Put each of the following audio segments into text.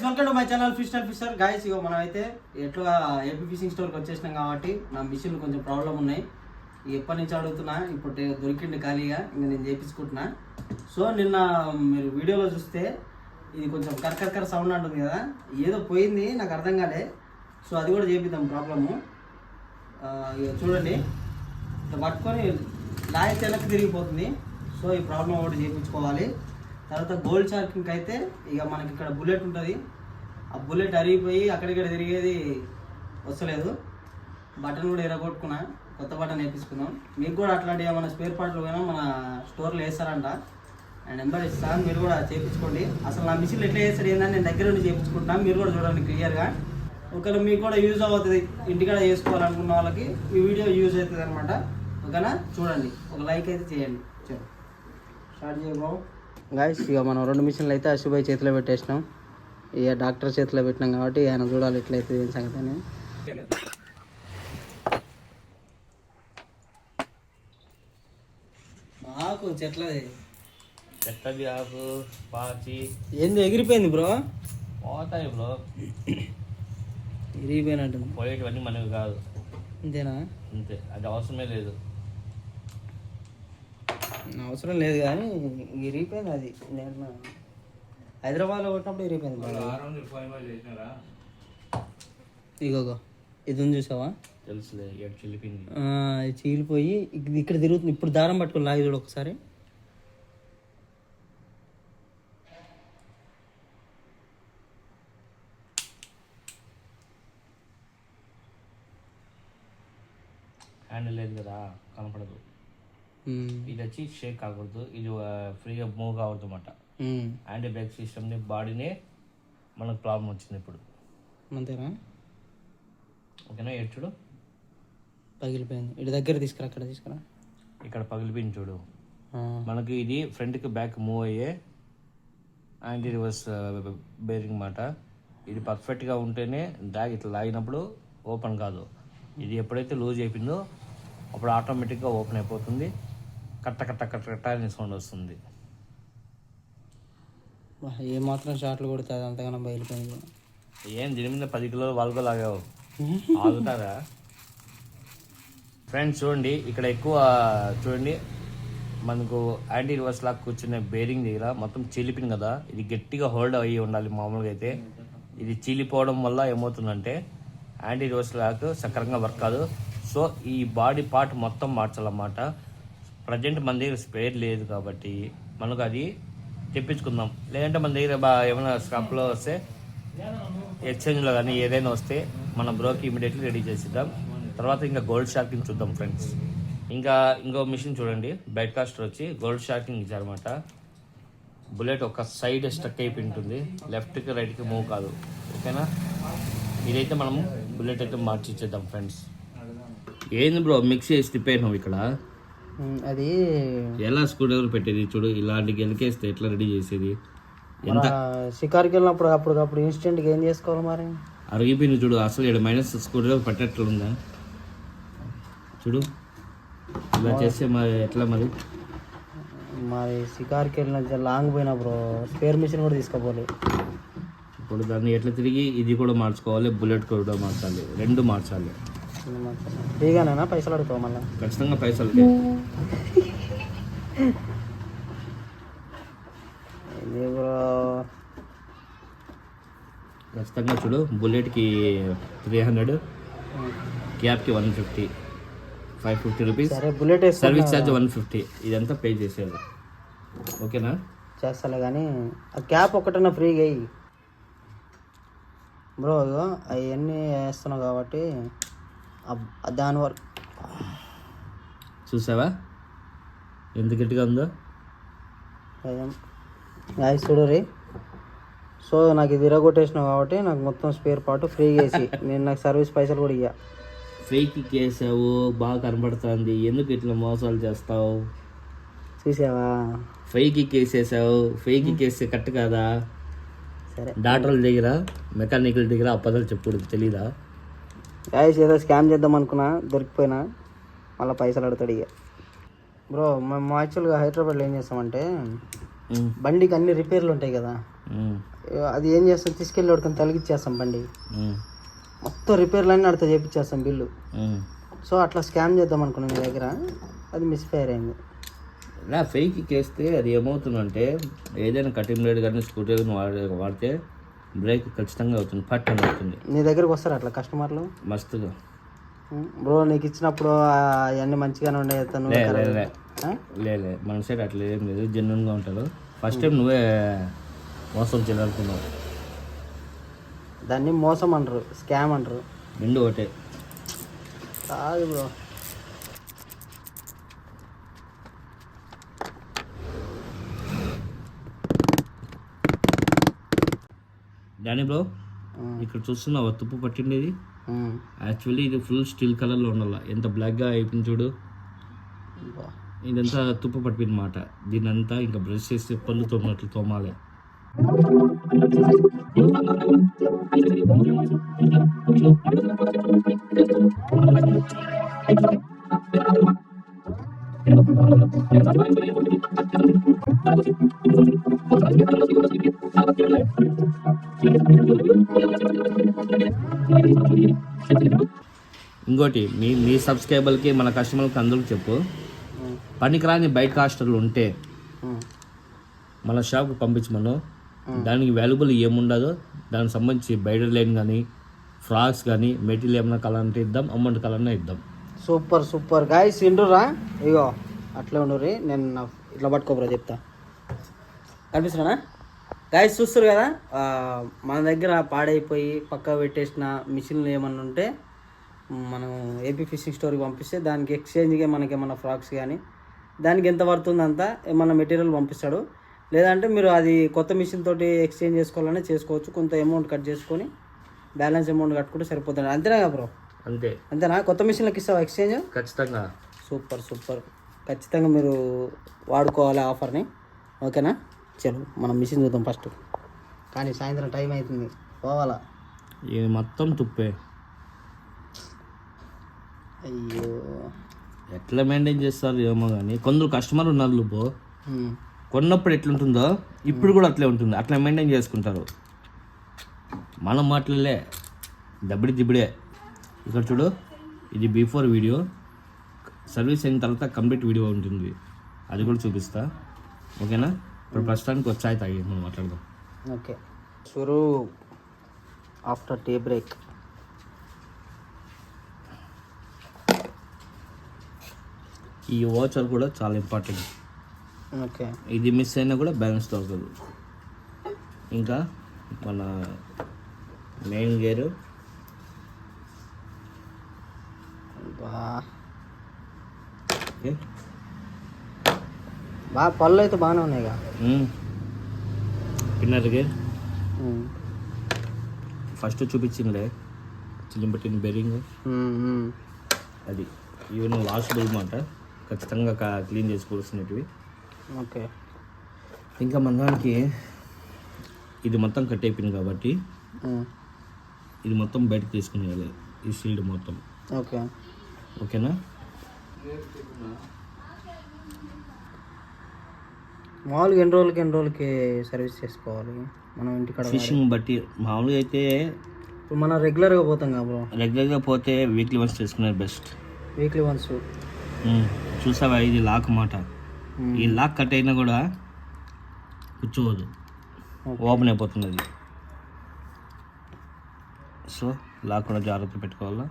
Guys welcome to my channel Fisher guys. ఇగో మనం అయితే ఎట్లా ఏపీ ఫిషింగ్ స్టోర్కి వచ్చేసినాం కాబట్టి నా మిషన్లు కొంచెం ప్రాబ్లం ఉన్నాయి. ఎప్పటి నుంచి అడుగుతున్నా, ఇప్పుడు దొరికింది ఖాళీగా, ఇంకా నేను చేయించుకుంటున్నా. సో నిన్న మీరు వీడియోలో చూస్తే ఇది కొంచెం కర్కర్ సౌండ్ అంటుంది కదా, ఏదో పోయింది నాకు అర్థం కాలే. సో అది కూడా చేపిద్దాం ప్రాబ్లము. ఇక చూడండి, ఇట్లా పట్టుకొని లాయక్ వెనక్కి తిరిగిపోతుంది. సో ఈ ప్రాబ్లం ఒకటి చేయించుకోవాలి. తర్వాత గోల్డ్ షార్కింగ్ అయితే ఇక మనకి ఇక్కడ బుల్లెట్ ఉంటుంది, ఆ బుల్లెట్ అరిగిపోయి అక్కడిక్కడ తిరిగేది వస్తలేదు. బటన్ కూడా ఎరగొట్టుకున్నా, కొత్త బటన్ వేయించుకుందాం. మీకు కూడా అట్లాంటి ఏమైనా స్పేర్ పార్ట్లు పోయినా మన స్టోర్లో వేస్తారంట, నా నెంబర్ ఇస్తాను, మీరు కూడా చేయించుకోండి. అసలు నా మిషన్లు ఎట్లా చేస్తాడు ఏందని నేను దగ్గర నుండి చేయించుకుంటున్నాను, మీరు కూడా చూడండి క్లియర్గా. ఒకవేళ మీకు కూడా యూజ్ అవుతుంది, ఇంటికాడ చేసుకోవాలనుకున్న వాళ్ళకి ఈ వీడియో యూజ్ అవుతుంది అనమాట. ఓకేనా, చూడండి, ఒక లైక్ అయితే చేయండి. స్టార్ట్ చేయబో గాయస్. ఇక మనం 2 మిషన్లు అయితే అశుభాయ్ చేతిలో పెట్టేసినాం. ఇక డాక్టర్ చేతిలో పెట్టినాం కాబట్టి ఆయన చూడాలి ఎట్లయితే ఏం సంగతి అని. ఆకు చెట్లది ఆకు పాచి ఏంది ఎగిరిపోయింది బ్రో, పోతాయి బ్రో, ఇరిగిపోయినట్టు. పోయేటివన్నీ మనకు కాదు, అంతేనా? అంతే, అది అవసరమే లేదు. అవసరం లేదు కానీ ఇరిగిపోయింది. అది నేను హైదరాబాద్లో కొట్టినప్పుడు ఇరిగిపోయింది. ఇగోగో ఇది ఉంది చూసావా, తెలుసులే, చిలిపింది. చీలిపోయి ఇక్కడ తిరుగుతుంది. ఇప్పుడు దారం పట్టుకొని లాగి చూడు ఒకసారి. హ్యాండిల్ లేదు కదా, కనపడదు. ఇది వచ్చి షేక్ కాకూడదు, ఇది ఫ్రీగా మూవ్ కావద్దు అన్నమాట. యాంటీ బ్రేక్ సిస్టమ్ని బాడీనే మనకు ప్రాబ్లం వచ్చింది ఇప్పుడు. అంతేనా? ఓకేనా, ఎటు చూడు పగిలిపోయింది. ఇటు దగ్గర తీసుకురా, అక్కడ తీసుకురా, ఇక్కడ పగిలిపోయింది చూడు. మనకి ఇది ఫ్రంట్కి బ్యాక్ మూవ్ అయ్యే యాంటీ రివర్స్ బేరింగ్ మాట. ఇది పర్ఫెక్ట్గా ఉంటేనే డ్రాగ్ ఇట్లా లాగినప్పుడు ఓపెన్ కాదు. ఇది ఎప్పుడైతే లూజ్ అయిపోయిందో అప్పుడు ఆటోమేటిక్గా ఓపెన్ అయిపోతుంది. కట్ట కట్ట కట్ట కట్ట అనే సౌండ్ వస్తుంది. ఏమాత్రం షాట్లు కొడితే అది అంతగానో బయలుపోయింది. ఏం దీని మీద 10 కిలోలు వాళ్ళకు లాగావు, ఆగుతారా? ఫ్రెండ్స్ చూడండి, ఇక్కడ ఎక్కువ చూడండి, మనకు యాంటీ రివర్స్ లాగా కూర్చునే బేరింగ్ దగ్గర మొత్తం చీలిపోయింది కదా. ఇది గట్టిగా హోల్డ్ అయ్యి ఉండాలి. మామూలుగా అయితే ఇది చీలిపోవడం వల్ల ఏమవుతుందంటే యాంటీ రివర్స్ లాగా సక్రమంగా వర్క్ కాదు. సో ఈ బాడీ పార్ట్ మొత్తం మార్చాలన్నమాట. ప్రజెంట్ మన దగ్గర స్పేర్ లేదు కాబట్టి మనకు అది తెప్పించుకుందాం. లేదంటే మన దగ్గర ఏమైనా స్క్రాప్లో వస్తే ఎక్స్చేంజ్లో కానీ ఏదైనా వస్తే మన బ్రోకి ఇమీడియట్లీ రెడీ చేసిద్దాం. తర్వాత ఇంకా గోల్డ్ షార్కింగ్ చూద్దాం ఫ్రెండ్స్. ఇంకో మిషన్ చూడండి, బెడ్ కాస్టర్ వచ్చి గోల్డ్ షార్కింగ్ ఇచ్చారన్నమాట. బుల్లెట్ ఒక సైడ్ స్టక్ అయిపోయి ఉంటుంది, లెఫ్ట్కి రైట్కి మూవ్ కాదు. ఓకేనా, ఇదైతే మనం బుల్లెట్ అయితే మార్చి ఇచ్చేద్దాం ఫ్రెండ్స్. ఏంది బ్రో మిక్స్ చేసి తిప్పేసినావు ఇక్కడ? అది ఎలా స్క్రూ డ్రైవర్ పెట్టేది చూడు, ఇలాంటి గెలికేస్తే ఎట్లా రెడీ చేసేది? ఎంత షికార్కి వెళ్ళినప్పుడు అప్పటికప్పుడు ఇన్స్టెంట్గా ఏం చేసుకోవాలి మరి? అరిగిపోయింది చూడు, అసలు ఇక్కడ మైనస్ స్క్రూ డ్రైవర్ పెట్టేట్లుందా చూడు. ఇలా చేస్తే మరి ఎట్లా మరి షికార్కి వెళ్ళిన లాంగ్ పోయినా బ్రో, స్పేర్ మిషన్ కూడా తీసుకోవాలి. ఇప్పుడు దాన్ని ఎట్లా తిరిగి ఇది కూడా మార్చుకోవాలి, బుల్లెట్ కూడా మార్చాలి, 2 మార్చాలి. ఫ్రీగానేనా? పైసలు అడుగుతావు మళ్ళీ? ఖచ్చితంగా పైసలు. ఖచ్చితంగా చూడు, బుల్లెట్కి 300, క్యాప్కి 150, 550 రూపీస్, బుల్లెట్ సర్వీస్ ఛార్జ్ 150, ఇదంతా పే చేసేది. ఓకేనా, చేస్తాలే కానీ ఆ క్యాప్ ఒకటన్నా ఫ్రీగా అయ్యి బ్రో. అవన్నీ వేస్తున్నావు కాబట్టి దాని వరకు చూసావా ఎంత గట్టిగా ఉందో. చూడు రీ. సో నాకు ఇది ఇరగొట్టేసినావు కాబట్టి నాకు మొత్తం స్పేర్ పార్ట్ ఫ్రీగా వేసి నేను నాకు సర్వీస్ పైసలు కూడా ఇయ్యా. ఫేక్ వేసావు, బాగా కనబడుతుంది, ఎందుకు ఇట్లా మోసాలు చేస్తావు? చూసావా, ఫైకి వేసేసావు. ఫైకి వేస్తే కరెక్ట్ కాదా? సరే, డాక్టర్ల దగ్గర మెకానికల్ దగ్గర అప్పదలు చెప్పకూడదు, తెలీదా? గాయస్ ఏదో స్కామ్ చేద్దాం అనుకున్నా, దొరికిపోయినా, మళ్ళీ పైసలు అడుగుతాడు ఇక. బ్రో మేము యాక్చువల్గా హైదరాబాద్లో ఏం చేస్తామంటే బండికి అన్ని రిపేర్లు ఉంటాయి కదా, అది ఏం చేస్తాం తీసుకెళ్ళి వాడికి తొలగిచ్చేస్తాం బండి మొత్తం రిపేర్లు అన్నీ అడితే చేపించేస్తాం బిల్లు. సో అట్లా స్కామ్ చేద్దాం అనుకున్నాం మీ దగ్గర, అది మిస్ఫైర్ అయింది. నా ఫేక్కి వేస్తే అది ఏమవుతుందంటే ఏదైనా కటింగ్ బ్లేడ్ కానీ స్క్రూ డ్రైవర్ వాడితే బ్రేక్ ఖచ్చితంగా అవుతుంది, పట్టని అవుతుంది. నీ దగ్గరకు వస్తారు అట్లా కస్టమర్లు మస్తుగా? బ్రో నీకు ఇచ్చినప్పుడు అవన్నీ మంచిగానే ఉండే లేదు మన సైడ్ అట్లా ఏం లేదు, జెన్యున్గా ఉంటారు. ఫస్ట్ టైం నువ్వే మోసం చేయాలనుకున్నావు. దాన్ని మోసం అంటారు, స్కామ్ అంటారు. రెండు ఒకటే కాదు బ్రో. దాని బ్రో ఇక్కడ చూస్తున్నావా తుప్పు పట్టిండేది? యాక్చువల్లీ ఇది ఫుల్ స్టీల్ కలర్లో ఉండాల, ఎంత బ్లాక్గా అయిపోయింది చూడు. ఇదంతా తుప్పు పట్టిపోయింది మాట. దీనంతా ఇంకా బ్రష్ చేసి పళ్ళు తోమినట్లు తోమాలి. ఇంకోటి మీ సబ్స్క్రైబర్కి మన కస్టమర్కి అందరికి చెప్పు, పనికిరాని బయట కాస్టర్లు ఉంటే మన షాప్కి పంపించమను. దానికి వాల్యుబుల్ ఏముండదో దానికి సంబంధించి బయట లైన్ కానీ ఫ్రాక్స్ కానీ మెటీరియల్ ఏమైనా కలర్ అంటే ఇద్దాం, అమౌంట్ కలర్నే ఇద్దాం. సూపర్ సూపర్ గాయస్, ఇండురా ఇగో అట్లే ఉండరు. నేను ఇట్లా పట్టుకోబరా చెప్తా, కనిపిస్తున్నా గాయస్? చూస్తారు కదా, మన దగ్గర పాడైపోయి పక్కా పెట్టేసిన మిషన్లు ఏమన్నా ఉంటే మనం ఏపీ ఫిషింగ్ స్టోర్కి పంపిస్తే దానికి ఎక్స్చేంజ్గా మనకి ఏమన్నా ఫ్రాక్స్ కానీ దానికి ఎంత పడుతుంది అంతా ఏమన్నా మెటీరియల్ పంపిస్తాడు. లేదంటే మీరు అది కొత్త మిషన్ తోటి ఎక్స్చేంజ్ చేసుకోవాలనే చేసుకోవచ్చు. కొంత అమౌంట్ కట్ చేసుకొని బ్యాలెన్స్ అమౌంట్ కట్టుకుంటే సరిపోతుంది. అంతేనా బ్రో? అంతేనా? కొత్త మిషన్లకు ఇస్తావా ఎక్స్చేంజ్? ఖచ్చితంగా. సూపర్ సూపర్, ఖచ్చితంగా మీరు వాడుకోవాలి ఆఫర్ని. ఓకేనా? చలో మనం మిషన్ చూద్దాం ఫస్ట్. కానీ సాయంత్రం టైం అవుతుంది, పోవాలా. ఇది మొత్తం తుప్పే. అయ్యో ఎట్లా మెయింటైన్ చేస్తారు ఏమో కానీ కొందరు కస్టమర్ ఉన్నారు పో, కొన్నప్పుడు ఎట్లుంటుందో ఇప్పుడు కూడా అట్లే ఉంటుంది, అట్లా మెయింటైన్ చేసుకుంటారు. మనం మాటలే దబ్బడి దిబ్బడే. ఇక్కడ చూడు, ఇది బిఫోర్ వీడియో, సర్వీస్ అయిన తర్వాత కంప్లీట్ వీడియో ఉంటుంది, అది కూడా చూపిస్తా. ఓకేనా? ఇప్పుడు ప్రస్తుతానికి వచ్చాయి తాగి మనం మాట్లాడదాం. ఓకే. షురు ఆఫ్టర్ టీ బ్రేక్. ఈ వాచర్ కూడా చాలా ఇంపార్టెంట్. ఓకే. ఇది మిస్ అయినా కూడా బ్యాలెన్స్ దొరకదు. ఇంకా మన మెయిన్ గేరు బాగా పళ్ళు అయితే బాగానే ఉన్నాయిగా. పిన్నర్ గేర్ ఫస్ట్ చూపించిందిలే, చిల్లింపట్టిన బెరింగ్ అది. ఈవెన్ వాషబుల్ మాట, ఖచ్చితంగా క్లీన్ చేసుకోవాల్సినవి. ఓకే. ఇంకా మనకి ఇది మొత్తం కట్ అయిపోయింది కాబట్టి ఇది మొత్తం బయటకు తీసుకునేయాలి, ఈ షీల్డ్ మొత్తం. ఓకే. ఓకేనా? మామూలుగా ఎన్ని రోజులకి సర్వీస్ చేసుకోవాలి మనం ఇంటికాడ? ఫిషింగ్ బట్టి మామూలుగా అయితే ఇప్పుడు మనం రెగ్యులర్గా పోతాం కదా బ్రో. రెగ్యులర్గా పోతే వీక్లీ వన్స్ చేసుకునేది బెస్ట్. Weekly once. చూసావా, ఇది లాక్ మాట. ఈ లాక్ కట్ అయినా కూడా కూర్చోవద్దు, ఓపెన్ అయిపోతుంది అది. సో లాక్ కూడా జాగ్రత్త పెట్టుకోవాలా.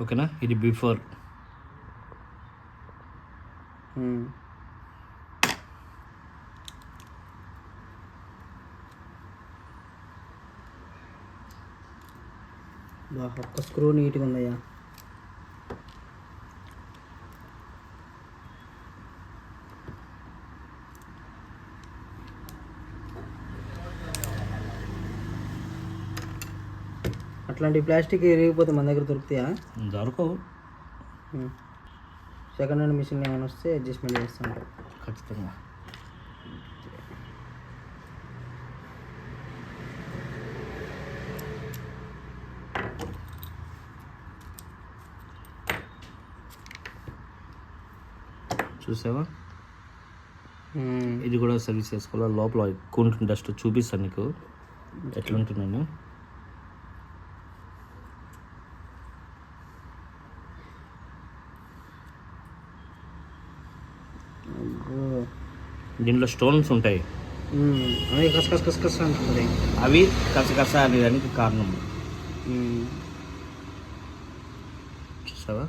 ఓకేనా? ఇది బిఫోర్. ఒక్క స్క్రూ నీట్గా ఉందయ్యా. అట్లాంటి ప్లాస్టిక్ ఇరిగిపోతే మన దగ్గర దొరుకుతాయా? దొరకవు. సెకండ్ హ్యాండ్ మిషన్ ఏమైనా వస్తే అడ్జస్ట్మెంట్ చేస్తాను ఖచ్చితంగా. చూసావా, ఇది కూడా సర్వీస్ చేసుకోవాలి. లోపల ఎక్కువ ఉంటుంది డస్ట్, చూపిస్తాను నీకు ఎట్లుంటున్నాను. దీంట్లో స్టోన్స్ ఉంటాయి, అవి కసకస అంటుంది. అవి కసకస అనేదానికి కారణం. చూసావా,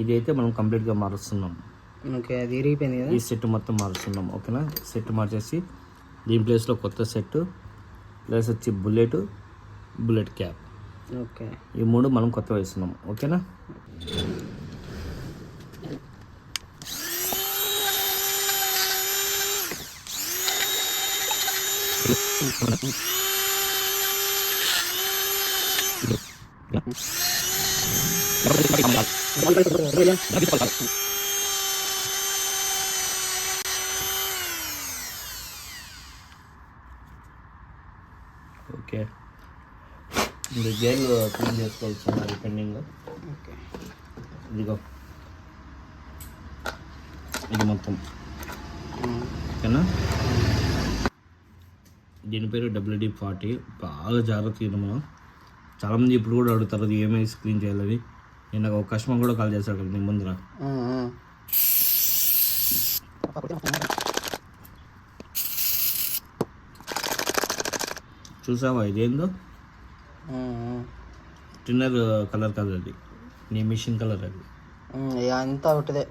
ఇది అయితే మనం కంప్లీట్గా మారుస్తున్నాం. ఓకే, అది ఇరిగిపోయింది కదా. ఈ సెట్ మొత్తం మారుస్తున్నాం. ఓకేనా, సెట్ మార్చేసి దీని ప్లేస్లో కొత్త సెట్ ప్లస్ వచ్చి బుల్లెట్ క్యాప్, ఓకే, ఈ 3 మనం కొత్త వేస్తున్నాం. ఓకేనా, ఓకే. ఇది గేర్లు క్లీన్ చేసుకోవాల్సిన పెండింగ్. ఓకే, ఇదిగో ఇది మొత్తం. ఓకేనా, దీని పేరు WD-40. బాగా జాగ్రత్తగా మనం. చాలామంది ఇప్పుడు కూడా అడుగుతారు అది ఏమై క్లీన్ చేయాలని. నేను ఒక కస్టమర్ కూడా కాల్ చేశాడు కదా నీ ముందర. చూసావా ఇదేందో, టిన్నర్ కలర్ కాదు అది, నీ మిషన్ కలర్ అది. అంతా ఒకటిదే,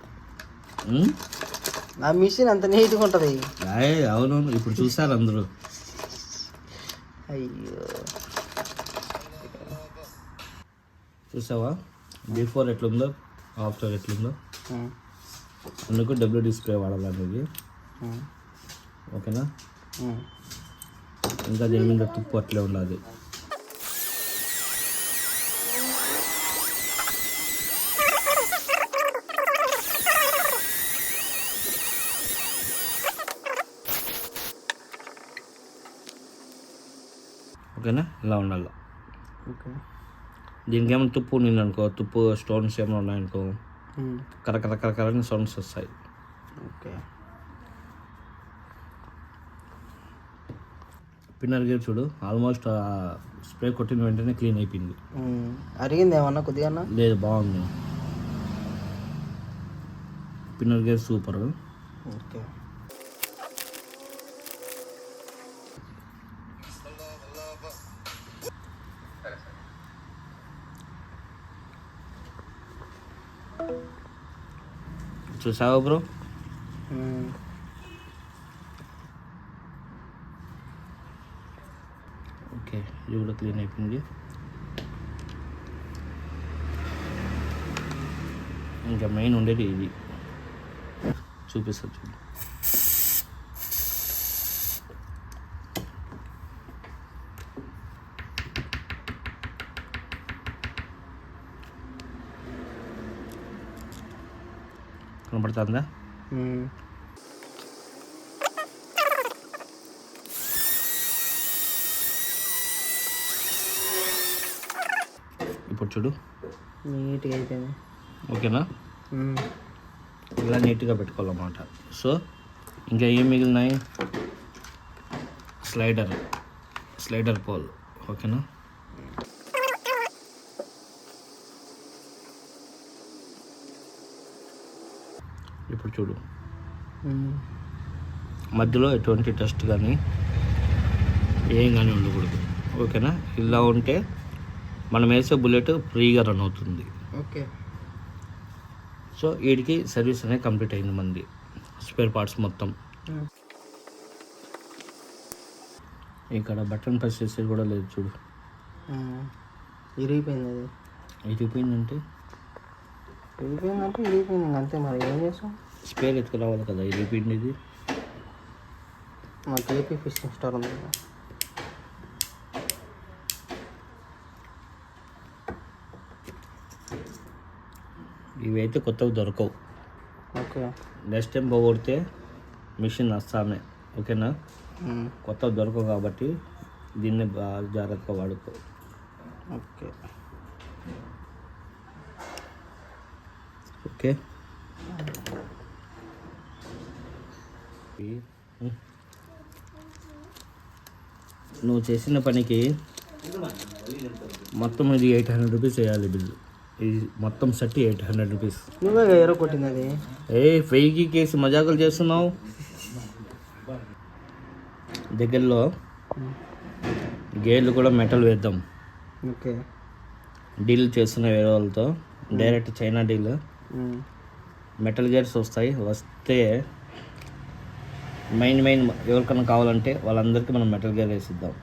నా మిషన్ అంత నీట్గా ఉంటుంది. అవును, ఇప్పుడు చూసారు అందరూ. అయ్యో, చూసావా బిఫోర్ ఎట్లుందో ఆఫ్టర్ ఎట్లుందో. అందుకు WD స్ప్రే వాడాలనేది. ఓకేనా, ఇంకా దీని మీద తుప్పు అట్లే ఉండాలి. ఓకేనా, ఇలా ఉండాలి. ఓకే, దీనికి ఏమైనా తుప్పు ఉంది అనుకో, తుప్పు స్టోన్స్ ఏమైనా ఉన్నాయనుకో, కరకరకరకరని సౌండ్స్ వస్తాయి. ఓకే, పిన్నర్ గేర్ చూడు, ఆల్మోస్ట్ స్ప్రే కొట్టిన వెంటనే క్లీన్ అయిపోయింది. అరిగింది ఏమన్నా కొద్దిగా? లేదు, బాగుంది. పిన్నర్ గేర్ సూపర్. ఓకే, చూసావా బ్రో, ఓకే, ఇది కూడా క్లీన్ అయిపోయింది. ఇంకా మెయిన్ ఉండేది ఇది, చూపిస్తా చూడు. కనపడుతుందా? ఇప్పుడు చూడు, నీట్గా అయిపోయింది. ఓకేనా, ఇలా నీట్గా పెట్టుకోవాలన్నమాట. సో ఇంకా ఏం మిగిలినాయి, స్లైడర్ పోల్. ఓకేనా, ఇప్పుడు చూడు, మధ్యలో ఎటువంటి డస్ట్ కానీ ఏం కానీ ఉండకూడదు. ఓకేనా, ఇలా ఉంటే మనం వేసే బుల్లెట్ ఫ్రీగా రన్ అవుతుంది. ఓకే, సో వీడికి సర్వీస్ అనేది కంప్లీట్ అయింది మంది, స్పేర్ పార్ట్స్ మొత్తం. ఇక్కడ బటన్ ప్రెస్ చేసేది కూడా లేదు చూడు, ఇరిగిపోయింది. అది ఇరిగిపోయిందంటే ఇరిగిపోయింది అంతే. మరి ఏం చేస్తాం, స్పేర్ ఎత్తుకురావాలి కదా. ఇరిగిపోయింది ఇది. మాకు ఏపీ ఫిషింగ్ స్టోర్ ఉంది కదా, ఇవి అయితే కొత్తవి దొరకవు. ఓకే, నెక్స్ట్ టైం పోగొడితే మిషన్ వస్తామే. ఓకేనా, కొత్తవి దొరకవు కాబట్టి దీన్ని బాగా జాగ్రత్తగా వాడుకో. Okay, okay. నువ్వు చేసిన పనికి మొత్తం ఇది 800 రూపీస్ వేయాలి బిల్లు. ఇది మొత్తం సెట్ 800 రూపీస్. నువ్వే ఎరో కొట్టింది అది. వెయ్యికి కేసి మజాకులు చేస్తున్నావు. దగ్గరలో గేర్లు కూడా మెటల్ వేద్దాం. ఓకే. డీల్ చేస్తున్న వేరే వాళ్ళతో direct China deal. Metal gears వస్తే మెయిన్ ఎవరికన్నా కావాలంటే వాళ్ళందరికీ మనం మెటల్ గేర్ వేసిద్దాం.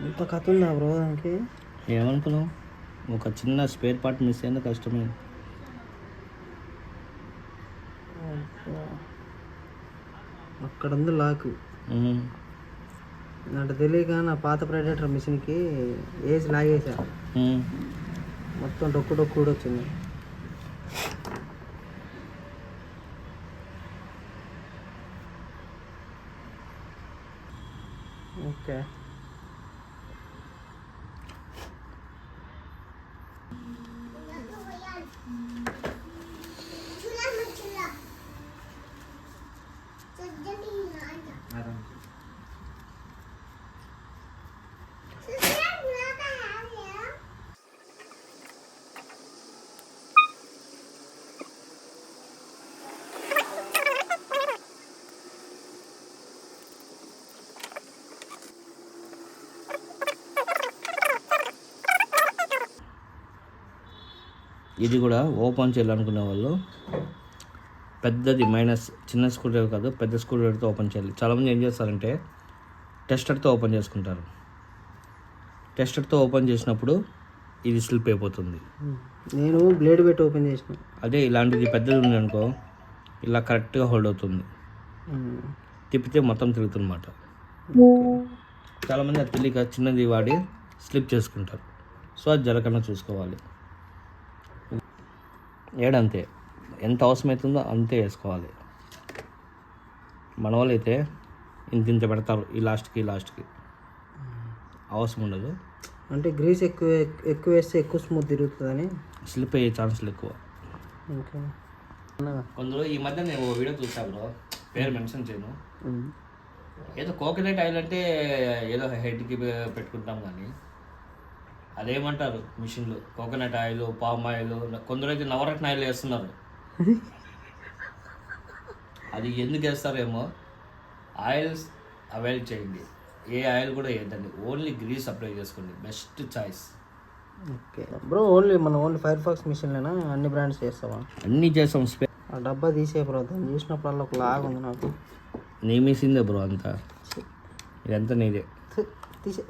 ఇంత కథ ఉందా బ్రో దానికి? ఏమనుకున్నావు? ఒక చిన్న స్పేర్ పార్ట్ మిస్ అయినా కష్టమే. అక్కడ ఉంది లాక్. నాకు తెలియక నా పాత ప్రెడేటర్ మిషన్కి వేసి లాగేసా. మొత్తం డొక్కు కూడా వచ్చింది. ఓకే. ఇది కూడా ఓపెన్ చేయాలనుకునే వాళ్ళు పెద్దది చిన్న స్క్రూ డ్రైవర్ కాదు, పెద్ద స్క్రూ డ్రైవర్తో ఓపెన్ చేయాలి. చాలామంది ఏం చేస్తారంటే టెస్టర్తో ఓపెన్ చేసుకుంటారు. టెస్టర్తో ఓపెన్ చేసినప్పుడు ఇది స్లిప్ అయిపోతుంది. నేను బ్లేడ్ పెట్టి ఓపెన్ చేసిన. అదే ఇలాంటిది పెద్దది ఉంది అనుకో, ఇలా కరెక్ట్గా హోల్డ్ అవుతుంది. తిప్పితే మొత్తం తిరుగుతుందన్నమాట. చాలామంది అది తెలియక చిన్నది వాడి స్లిప్ చేసుకుంటారు. సో అది జరగకుండా చూసుకోవాలి. ఏడంతే ఎంత అవసరమవుతుందో అంతే వేసుకోవాలి. మన వాళ్ళు అయితే ఇంత పెడతారు ఈ లాస్ట్కి అవసరం ఉండదు. అంటే గ్రీస్ ఎక్కువ వేస్తే ఎక్కువ స్మూత్ తిరుగుతుందని. స్లిప్ అయ్యే ఛాన్సులు ఎక్కువ. ఓకే. కొందరు ఈ మధ్య నేను వీడియో చూసాను బ్రో, పేరు మెన్షన్ చేయను. ఏదో కోకోనట్ ఆయిల్ అంటే ఏదో హెడ్కి పెట్టుకుంటాం, కానీ అదేమంటారు మిషన్లు కోకోనట్ ఆయిల్, పామ్ ఆయిల్, కొందరు అయితే నవరత్న ఆయిల్ వేస్తున్నారు. అది ఎందుకు వేస్తారేమో. ఆయిల్స్ అవాయిడ్ చేయండి. ఏ ఆయిల్ కూడా వేయద్దండి. ఓన్లీ గ్రీస్ అప్లై చేసుకోండి, best choice. Okay bro. Only Firefox మిషన్లేనా? అన్ని బ్రాండ్స్ చేస్తావా? అన్నీ చేస్తాం. ఆ డబ్బా తీసే బ్రో, దాన్ని చూసినప్పుడల్లా ఒక లాగా ఉంది నాకు. నీ మిసిందే బ్రో అంతా, ఇదంతా నీదే. తీసే.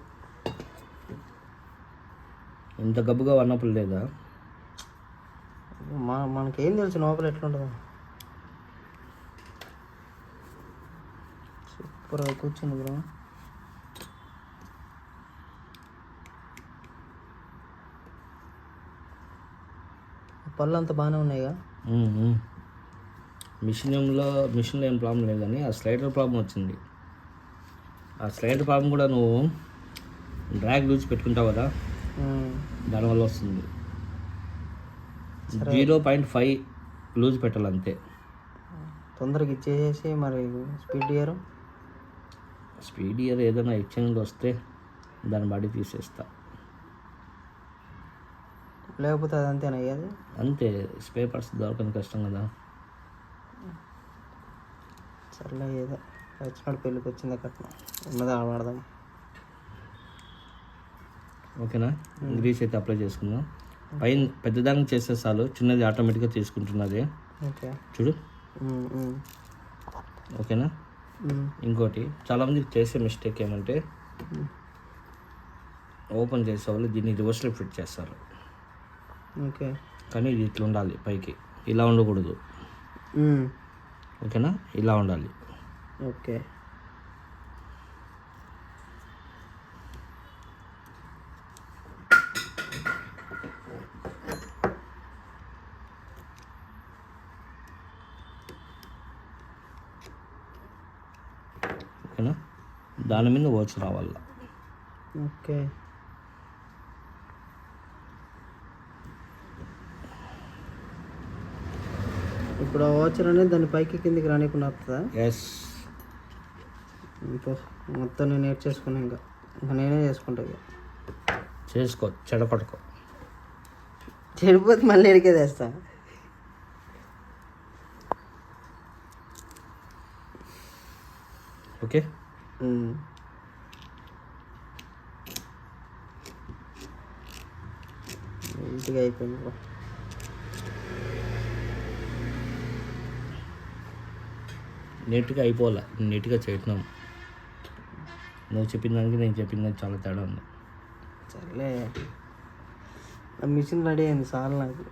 ఇంత గబ్బుగా వన్నప్పుడు లేదా? మనకేం తెలుసు లోపల ఎట్లుంటుందో. సూపర్గా కూర్చుంది బ్రో. పళ్ళు అంతా బాగానే ఉన్నాయిగా. మిషన్లో ఏం ప్రాబ్లం లేదు, కానీ ఆ స్లైడర్ ప్రాబ్లం వచ్చింది. ఆ స్లైడర్ ప్రాబ్లం కూడా నువ్వు డ్రాగ్ లూజ్ పెట్టుకుంటావు కదా, దానివల్ల వస్తుంది. 0.5 లూజ్ పెట్టాలి అంతే. తొందరగా ఇచ్చేసేసి మరి స్పీడ్ ఇయర్ ఏదైనా ఎక్స్చేంజ్ వస్తే దాన్ని బట్టి తీసేస్తా. లేకపోతే అది అంతేనా? అయ్యేది అంతే. స్పేర్ పార్ట్స్ దొరకని కష్టం కదా. సర్లే, ఏదో వచ్చినాడు పెళ్ళికి వచ్చిందే కట్నం ఉన్నది ఆడదాం. ఓకేనా? గ్రీస్ అయితే అప్లై చేసుకుందాం. పైన పెద్దదానికి చేస్తే చాలు, చిన్నది ఆటోమేటిక్గా తీసుకుంటున్నది. ఓకే చూడు. ఓకేనా? ఇంకోటి చాలామంది చేసే మిస్టేక్ ఏమంటే ఓపెన్ చేసే వాళ్ళు దీన్ని రివర్స్లో ఫిట్ చేస్తారు. ఓకే. కానీ ఇది ఇట్లా ఉండాలి, పైకి ఇలా ఉండకూడదు. ఓకేనా? ఇలా ఉండాలి. ఓకే. ఓకేనా, దాని మీద వాచ్ రావాల. ఓకే. ఇప్పుడు ఆ వాచర్ అనేది దాని పైకి కిందికి రానికుండా వస్తుందా? ఎస్. మొత్తం నేను నేర్చేసుకున్నా, ఇంకా నేనే చేసుకుంటా. ఇక చేసుకో, చెడపడుకో. చెడిపోతే మళ్ళీ ఎడికే తెస్తా. ఓకే. ఇంటికి అయిపోయింది బ్రో. నీట్గా అయిపోవాలా, నీట్గా చేయటం. నువ్వు చెప్పిన దానికి నేను చెప్పిన దానికి చాలా తేడా ఉంది. సర్లే, నా మిషన్ రెడీ అయింది సార్. నాకు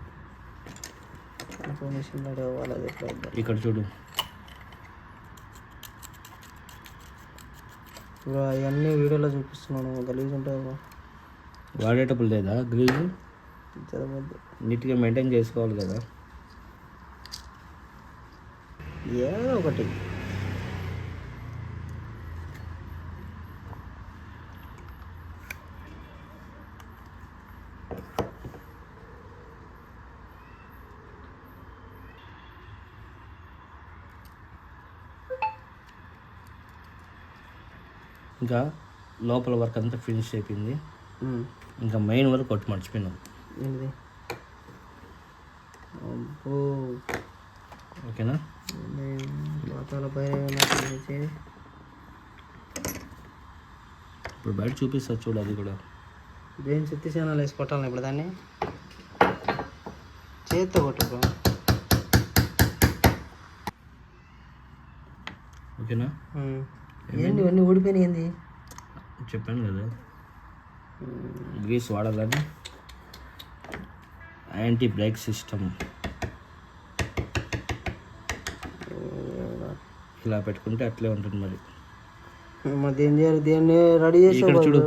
మిషన్ రెడీ అవ్వాలి. అది ఎట్లా ఇక్కడ చూడు బ్రో, అవన్నీ వీడియోలో చూపిస్తున్నాను. గలీజ్ ఉంటుంది బ్రో. వాడేటప్పుడు లేదా గ్రీజు? చదవద్దు. నీట్గా మెయింటైన్ చేసుకోవాలి కదా. ఏదో ఒకటి. ఇంకా లోపల వర్క్ అంతా ఫినిష్ అయిపోయింది. ఇంకా మెయిన్ వర్క్ కొట్టి మర్చిపోయినాం. ఏంటిది? అబ్బో, ఓకేనా. పాతాల పైన ఇప్పుడు బయట చూపిస్తా చూడు. అది కూడా దేని చెత్తి ఛానల్ వేసి కొట్టాలి ఇప్పుడు దాన్ని. చేత్తో కొట్టుకో. ఓకేనా. ఏంటి ఇవన్నీ ఊడిపోయినాయి? ఏంది చెప్పాను కదా, గ్రీస్ వాడాలని. యాంటీ బ్రేక్ సిస్టమ్ ఇలా పెట్టుకుంటే అట్లే ఉంటుంది. మరి దేని చేయాలి? దేన్ని రెడీ చేసి ఇక్కడ చూడు,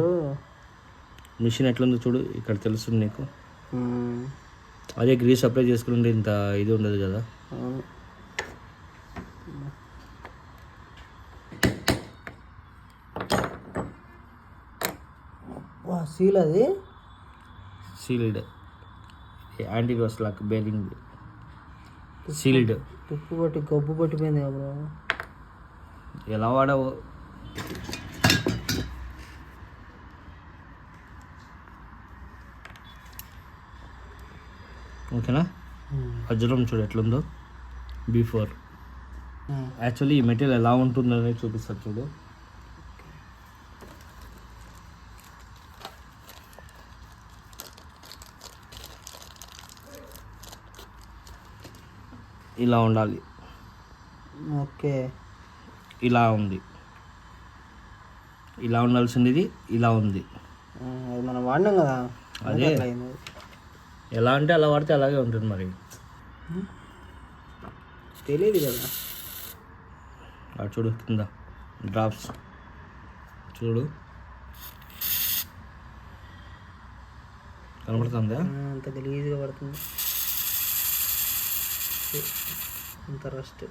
మిషన్ ఎట్లుందో చూడు, ఇక్కడ తెలుస్తుంది నీకు. అదే గ్రీస్ అప్లై చేసుకుంటే ఇంత ఇది ఉండదు కదా. సీల్, అది సీల్డ్. యాంటీ రోస్ లాక్ బేరింగ్ సీల్డ్. తుప్పు పట్టి గబ్బు పట్టిపోయింది బ్రో. ఎలా వాడావు? ఓకేనా. వజ్రం చూడు ఎట్లుందో బిఫోర్. యాక్చువల్లీ ఈ మెటీరియల్ ఎలా ఉంటుందని చూపిస్తారు చూడు. ఇలా ఉండాలి. ఓకే. ఇలా ఉంది, ఇలా ఉండాల్సింది. ఇది ఇలా ఉంది. అది మనం వాడినాం కదా. అదే ఎలా అంటే అలా వాడితే అలాగే ఉంటుంది. మరి తెలియదు కదా. అది చూడు కింద డ్రాప్స్ చూడు, కనబడుతుందా? అంత గలీజ్గా పడుతుంది, అంత రస్ట్.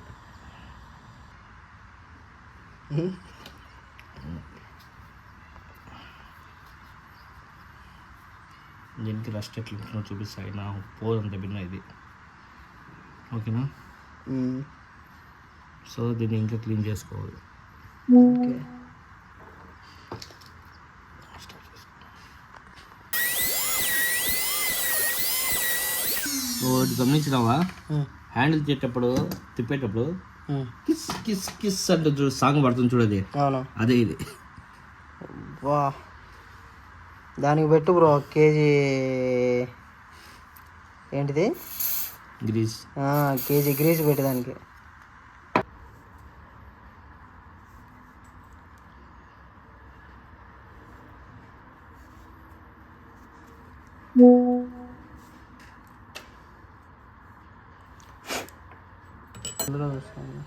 దీనికి రస్ట్ ఎట్లా చూపిస్తాయి నా పోజ్ అంత భిన్న ఇది. ఓకేనా. సో దీన్ని ఇంకా క్లీన్ చేసుకోవాలి. ఓకే. గమనించినావా, హ్యాండిల్ చేసేటప్పుడు తిప్పేటప్పుడు కిస్ కిస్ కిస్ అంటే చూడు సాంగ్ పడుతుంది చూడు. అది అదే ఇది. వా, దానికి పెట్టు బ్రో కేజీ. ఏంటిది? గ్రీస్. కేజీ గ్రీస్ పెట్టు దానికి. అందులో వస్తాను.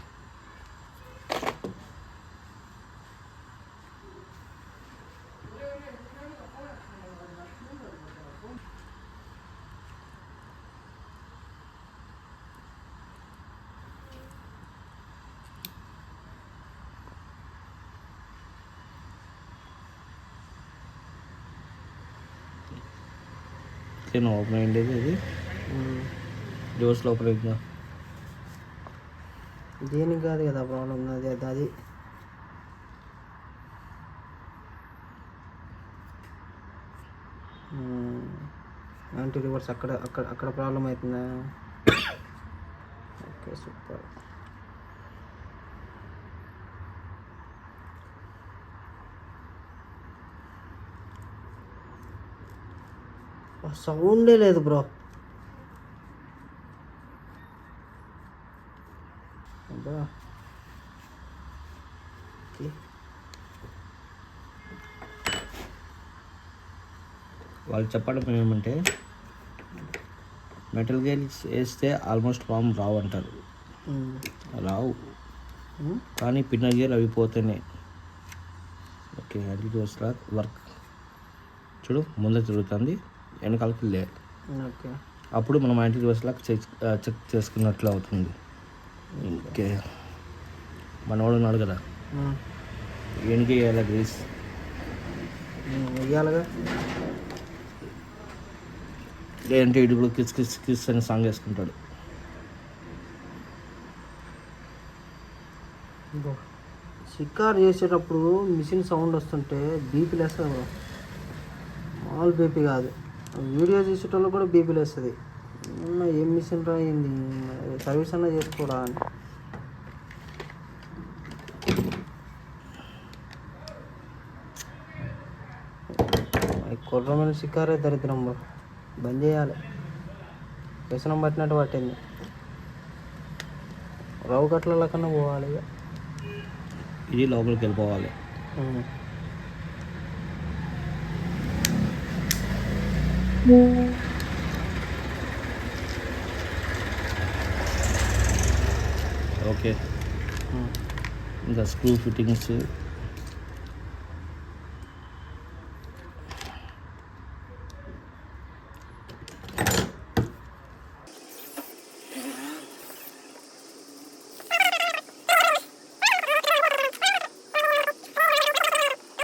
డిస్ప్లే ఓపెన్ అయ్యింది అది రివర్స్లో ఓపెన్ అయిందా? దేనికి కాదు కదా ప్రాబ్లం, అది అది యాంటీ రివర్స్ అక్కడ అక్కడ అక్కడ ప్రాబ్లం అవుతుందా? Okay super. సౌండే లేదు బ్రో. అబ్బా ఓకే. వాళ్ళు చెప్పడం ఏమంటే మెటల్ గేర్స్ వేస్తే ఆల్మోస్ట్ ప్రాబ్లం రావు అంటారు. రావు కానీ పిన్నర్ గేర్ అవి పోతేనే. Okay anti reverse lock work చూడు, ముందే తిరుగుతుంది, వెనకాలకి లే. ఓకే అప్పుడు మనం యాంటీ రివర్స్ లాక్ చెక్ చేసుకున్నట్లు అవుతుంది. ఓకే మనవాడు ఉన్నాడు కదా, వెనక వేయాలి గ్రీస్. వెయ్యాలిగా. లేదంటే ఇటు కూడా కిస్ కిస్ కిస్ అని సాంగ్ వేసుకుంటాడు. షికార్ చేసేటప్పుడు మిషన్ సౌండ్ వస్తుంటే బీపీ లేస్తుంది బ్రో. మామూలు బీపీ కాదు, వీడియో తీసేటోళ్ళు కూడా బీపీ లేస్తుంది. ఏం మిషన్ రాయింది, సర్వీస్ అన్నా చేసుకోరా అని. కుర్రమైన షికారే దరిద్రం బ్రో, బంద్ చేయాలి. వ్యసనం పట్టినట్టు పట్టింది. రవ్వు గట్ల కన్నా పోవాలి ఇక. ఇది లోపలికి వెళ్ళిపోవాలి. ఓకే ఇంకా స్క్రూ ఫిట్టింగ్స్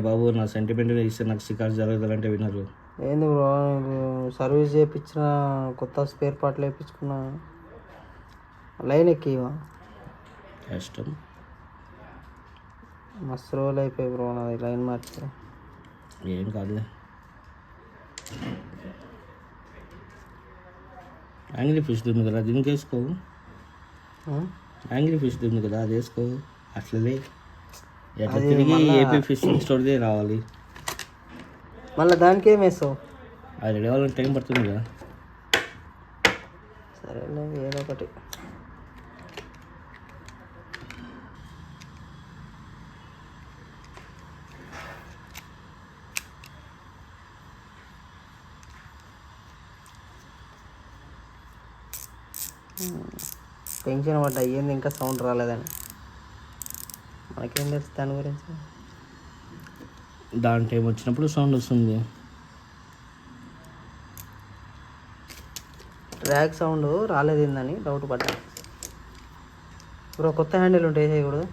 బాబు. నా సెంటిమెంట్ ఇస్తే నాకు షికారు జరగదంటే వినరు. ఏంది బ్రో, సర్వీస్ చేయించిన, కొత్త స్పేర్ పార్ట్లు వేయించుకున్నా, లైన్ ఎక్కివా కష్టం. మస్తు రోజులు అయిపోయి బ్రో నాది లైన్ మార్చి. ఏం కాదులే. యాంగ్రీ ఫిష్ ఉంది కదా, దీనికి వేసుకో. యాంగ్రీ ఫిష్ ఉంది కదా, అది వేసుకో. అట్లనే ఎట్లా తిరిగి ఏపీ ఫిషింగ్ స్టోర్దే రావాలి. మళ్ళీ దానికి ఏం వేస్తావు? అది రెడీ అవ్వాలంటే టైం పడుతుంది కదా. సరేలే ఏదో ఒకటి. టెన్షన్ పడ్డా ఏంది ఇంకా సౌండ్ రాలేదని. మనకేం తెలుసు దాని గురించి. దాని టైం వచ్చినప్పుడు సౌండ్ వస్తుంది. ట్రాక్ సౌండ్ రాలేదేందని డౌట్ పడ్డా. ఇప్పుడు కొత్త హ్యాండిల్ ఉంటే వేసేయకూడదు.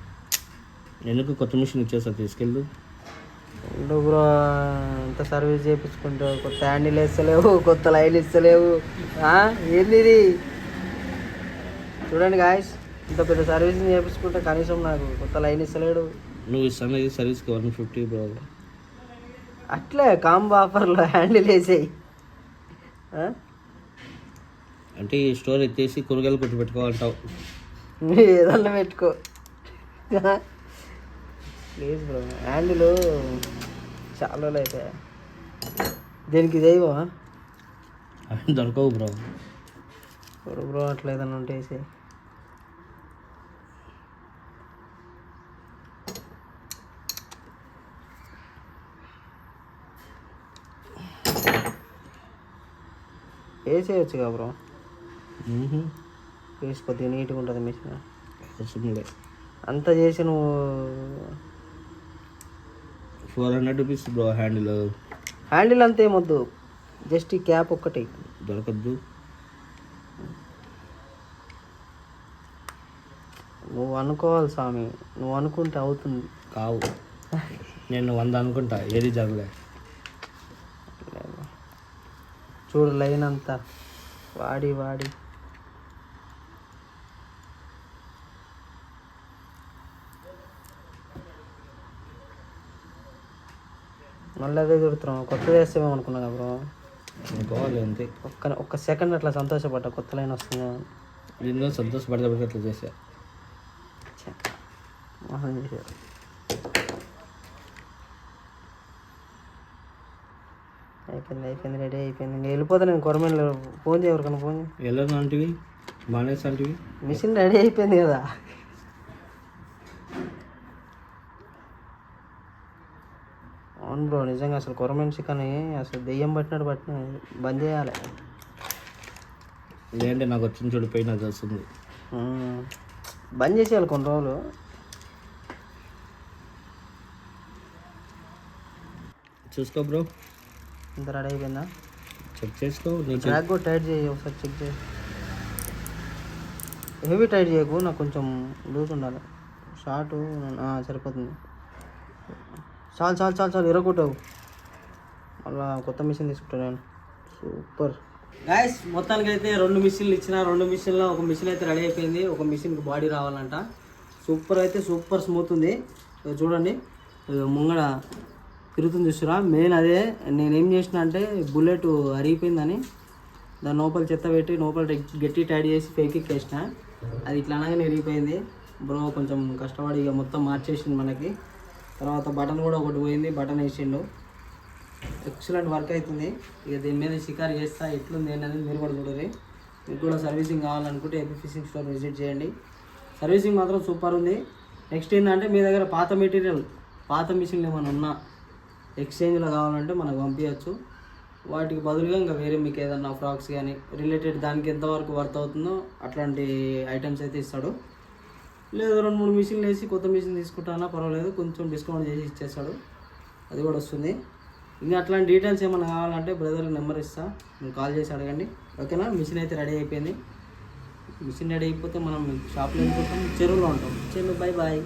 ఎందుకు కొత్త మిషన్ ఇచ్చేస్తా, తీసుకెళ్ళు. బ్రో ఇంత సర్వీస్ చేయించుకుంటావు, కొత్త హ్యాండిల్ ఇస్తలేవు, కొత్త లైన్ ఇస్తలేవు. ఏంది ఇది? చూడండి గాయస్, ఇంత పెద్ద సర్వీసింగ్ చేయించుకుంటే కనీసం నాకు కొత్త లైన్ ఇస్తలేడు. నువ్వు ఇస్తాను సర్వీస్కి 150 బ్రో. అట్లే కాంబో ఆఫర్లో హ్యాండిల్ వేసేయి. అంటే ఈ స్టోర్ ఎత్తేసి కూరగాయలు కొట్టి పెట్టుకోవాలంటావు. ఏదన్నా పెట్టుకో ప్లీజ్ బ్రో. హ్యాండిల్ చాలా రోజులు అయితే దీనికి ఇదేవా దొరకవు బ్రో. బ్రో అట్లా ఏదన్నా ఉంటే వేసేయి. వేసేయచ్చుగా బ్రో, వేసి కొద్దిగా నీట్గా ఉంటుంది మిషన్. అవసరం అంత చేసి నువ్వు 400 రూపీస్ బ్రో హ్యాండిల్. హ్యాండిల్ అంతా ఏమొద్దు, జస్ట్ ఈ క్యాప్ ఒక్కటి. దొరకద్దు. నువ్వు అనుకోవాలి స్వామి, నువ్వు అనుకుంటే అవుతుంది. కావు, నేను 100 అనుకుంటా, ఏది జరగలే. చూడు లైన్ అంతా వాడి మళ్ళీ అదే చూడుతున్నాం. కొత్తది వేస్తామేమో అనుకున్నా బ్రో. కావాలి అంతే. ఒక్క సెకండ్ అట్లా సంతోషపడ్డా కొత్త లైన్ వస్తుంది. నేను సంతోషపడేటప్పటికి అట్లా చేసా. మోహన్ చేశారు. అయిపోయింది రెడీ అయిపోయింది. ఇంకా వెళ్ళిపోతా నేను. కొరమేలు ఫోన్ చేయ, ఎవరికన్నా ఫోన్ చేయి. వెళ్ళను అంటివి, మానేసి అంటివి. మిషన్ రెడీ అయిపోయింది కదా. అవును బ్రో, నిజంగా అసలు కొరమేను చికెన్ అసలు దెయ్యం పట్టిన బంద్ చేయాలి. లేదంటే నాకు వచ్చిన చూడు పోయి నాకు వస్తుంది. బంద్ చేసేయాలి కొన్ని రోజులు. చూసుకో బ్రో, ఇంత రెడీ అయిపోయిందా? చెక్ చేసుకో. ట్రాక్ కూడా టైట్ చేయి ఒకసారి, చెక్ చేయి. హెవీ టైట్ చేయకు, నాకు కొంచెం లూజ్ ఉండాలి. షార్ట్ సరిపోతుంది. చాలు ఎరగొట్టావు. మళ్ళీ కొత్త మిషన్ తీసుకుంటాను నేను. సూపర్ గాయస్, మొత్తానికి అయితే 2 మిషన్లు ఇచ్చిన. 2 మిషన్లో ఒక మిషన్ అయితే రెడీ అయిపోయింది. ఒక మిషన్కి బాడీ రావాలంట. సూపర్ స్మూత్ ఉంది. చూడండి ముంగడ తిరుగుతుంది చూస్తురా. మెయిన్ అదే నేనేం చేసిన అంటే బుల్లెట్ అరిగిపోయిందని దాని లోపల చెత్త పెట్టి లోపల గట్టి టైట్ చేసి ఫెవిక్విక్ వేసిన. అది ఇట్లా అనగానే విరిగిపోయింది. బ్రో కొంచెం కష్టపడి ఇక మొత్తం మార్చేసిండు మనకి. తర్వాత బటన్ కూడా ఒకటి పోయింది, బటన్ వేసిండు. ఎక్సలెంట్ వర్క్ అవుతుంది. ఇక దీని మీద షికారు చేస్తా ఎట్లుంది ఏంటనేది మీరు కూడా చూడండి. మీకు కూడా సర్వీసింగ్ కావాలనుకుంటే ఏపీ ఫిషింగ్ స్టోర్ విజిట్ చేయండి. సర్వీసింగ్ మాత్రం సూపర్ ఉంది. నెక్స్ట్ ఏంటంటే మీ దగ్గర పాత మెటీరియల్, పాత మిషన్లు ఏమైనా ఉన్నా ఎక్స్చేంజ్లో కావాలంటే మనకు పంపించవచ్చు. వాటికి బదులుగా ఇంకా వేరే మీకు ఏదన్నా ఫ్రాక్స్ కానీ రిలేటెడ్ దానికి ఎంతవరకు వర్త్ అవుతుందో అట్లాంటి ఐటమ్స్ అయితే ఇస్తాడు. లేదు 2-3 మిషన్లు వేసి కొత్త మిషన్ తీసుకుంటానా పర్వాలేదు, కొంచెం డిస్కౌంట్ చేసి ఇచ్చేస్తాడు. అది కూడా వస్తుంది. ఇంకా అట్లాంటి డీటెయిల్స్ ఏమైనా కావాలంటే బ్రదర్కి నెంబర్ ఇస్తా, మీరు కాల్ చేసి అడగండి. ఓకేనా? మిషన్ అయితే రెడీ అయిపోయింది. మిషన్ రెడీ అయిపోతే మనం షాప్లో వెళ్ళిపోతాం, చెరువులో ఉంటాం. చెరువు బాయ్.